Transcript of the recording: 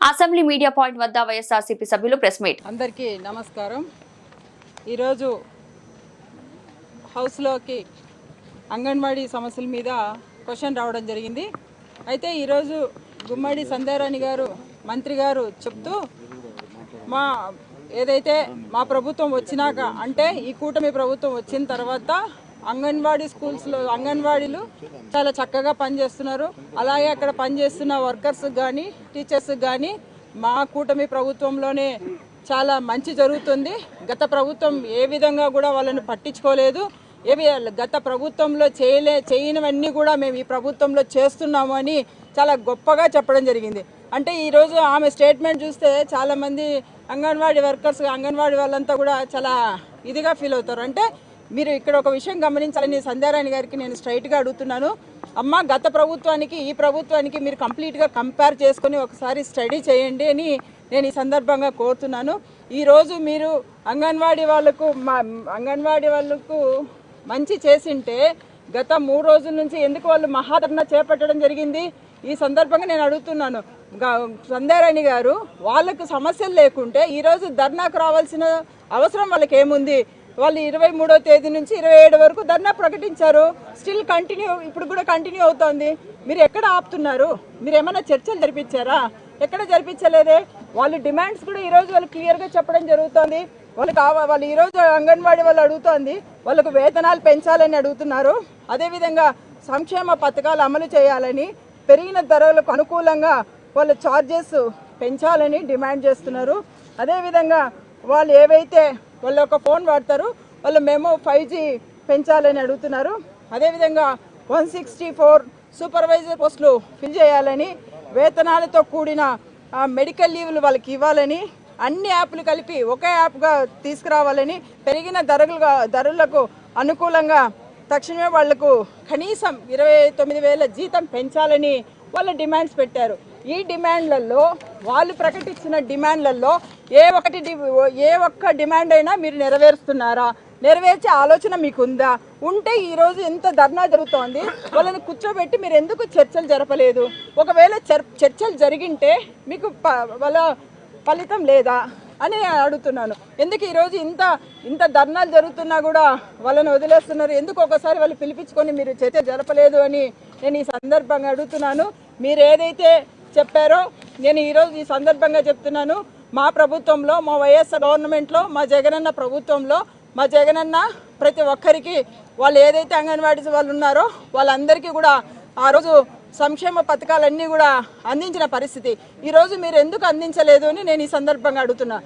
Assembly media point వద్ద వైఎస్ఆర్సీపీ సభ్యులు press meet. అందరికీ నమస్కారం. ఈరోజు హౌస్లోకి అంగన్వాడీ సమస్యల మీద క్వశ్చన్ రావడం జరిగింది. అయితే ఈరోజు గుమ్మడి సంధ్యారాణి గారు మంత్రి గారు చెప్తూ ఏదైతే మా ప్రభుత్వం వచ్చినాక అంటే ఈ కూటమి ప్రభుత్వం వచ్చిన తర్వాత అంగన్వాడీ స్కూల్స్లో అంగన్వాడీలు చాలా చక్కగా పనిచేస్తున్నారు. అలాగే అక్కడ పనిచేస్తున్న వర్కర్స్ కానీ టీచర్స్ కానీ మా కూటమి ప్రభుత్వంలోనే చాలా మంచి జరుగుతుంది. గత ప్రభుత్వం ఏ విధంగా కూడా వాళ్ళని పట్టించుకోలేదు. గత ప్రభుత్వంలో చేయనివన్నీ కూడా మేము ఈ ప్రభుత్వంలో చేస్తున్నాము అని చాలా గొప్పగా చెప్పడం జరిగింది. అంటే ఈరోజు ఆమె స్టేట్మెంట్ చూస్తే చాలామంది అంగన్వాడీ వర్కర్స్ అంగన్వాడీ వాళ్ళంతా కూడా చాలా ఇదిగా ఫీల్ అవుతారు. అంటే మీరు ఇక్కడ ఒక విషయం గమనించాలని సంధ్యారాణి గారికి నేను స్ట్రైట్గా అడుగుతున్నాను. అమ్మ, గత ప్రభుత్వానికి ఈ ప్రభుత్వానికి మీరు కంప్లీట్గా కంపేర్ చేసుకొని ఒకసారి స్టడీ చేయండి అని నేను ఈ సందర్భంగా కోరుతున్నాను. ఈరోజు మీరు అంగన్వాడీ వాళ్ళకు మంచి చేసింటే గత 3 రోజుల నుంచి ఎందుకు వాళ్ళు మహాధర్నా చేపట్టడం జరిగింది? ఈ సందర్భంగా నేను అడుగుతున్నాను. సంధ్యారాణి గారు, వాళ్ళకు సమస్యలు లేకుంటే ఈరోజు ధర్నాకు రావాల్సిన అవసరం వాళ్ళకి ఏముంది? వాళ్ళు 23వ తేదీ నుంచి 27 వరకు ధర్నా ప్రకటించారు. స్టిల్ ఇప్పుడు కూడా కంటిన్యూ అవుతోంది. మీరు ఎక్కడ ఆపుతున్నారు? మీరు ఏమైనా చర్చలు జరిపించారా? ఎక్కడ జరిపించలేదే. వాళ్ళ డిమాండ్స్ కూడా ఈరోజు వాళ్ళు క్లియర్గా చెప్పడం జరుగుతుంది. వాళ్ళు ఈరోజు అంగన్వాడీ వాళ్ళు అడుగుతోంది, వాళ్ళకు వేతనాలు పెంచాలని అడుగుతున్నారు. అదేవిధంగా సంక్షేమ పథకాలు అమలు చేయాలని, పెరిగిన ధరలకు అనుకూలంగా వాళ్ళ ఛార్జెస్ పెంచాలని డిమాండ్ చేస్తున్నారు. అదేవిధంగా వాళ్ళు ఏవైతే వాళ్ళు ఒక ఫోన్ వాడతారు, వాళ్ళు మేము 5G పెంచాలని అడుగుతున్నారు. అదేవిధంగా 164 సూపర్వైజర్ పోస్టులు ఫిల్ చేయాలని, వేతనాలతో కూడిన మెడికల్ లీవ్లు వాళ్ళకి ఇవ్వాలని, అన్ని యాప్లు కలిపి ఒకే యాప్గా తీసుకురావాలని, పెరిగిన ధరలకు అనుకూలంగా తక్షణమే వాళ్లకు కనీసం 29,000 జీతం పెంచాలని వాళ్ళ డిమాండ్స్ పెట్టారు. ఈ డిమాండ్లలో వాళ్ళు ప్రకటించిన డిమాండ్లలో ఏ ఒక్క డిమాండ్ అయినా మీరు నెరవేరుస్తున్నారా? నెరవేర్చే ఆలోచన మీకుందా? ఉంటే ఈరోజు ఎంత ధర్నా జరుగుతోంది, వాళ్ళని కూర్చోబెట్టి మీరు ఎందుకు చర్చలు జరపలేదు? ఒకవేళ చర్చలు జరిగింటే మీకు వాళ్ళ ఫలితం లేదా అని అడుగుతున్నాను. ఎందుకు ఈరోజు ఇంత ధర్నాలు జరుగుతున్నా కూడా వాళ్ళని వదిలేస్తున్నారు? ఎందుకు ఒకసారి వాళ్ళు పిలిపించుకొని మీరు చర్చ జరపలేదు అని నేను ఈ సందర్భంగా అడుగుతున్నాను. మీరు ఏదైతే చెప్పారో నేను ఈరోజు ఈ సందర్భంగా చెప్తున్నాను. మా ప్రభుత్వంలో, మా వైఎస్ఆర్ గవర్నమెంట్లో, మా జగనన్న ప్రభుత్వంలో, మా జగనన్న ప్రతి ఒక్కరికి వాళ్ళు ఏదైతే అంగన్వాడీ వాళ్ళు ఉన్నారో వాళ్ళందరికీ కూడా ఆ రోజు సంక్షేమ పథకాలన్నీ కూడా అందించిన పరిస్థితి. ఈరోజు మీరు ఎందుకు అందించలేదు అని నేను ఈ సందర్భంగా అడుగుతున్నా.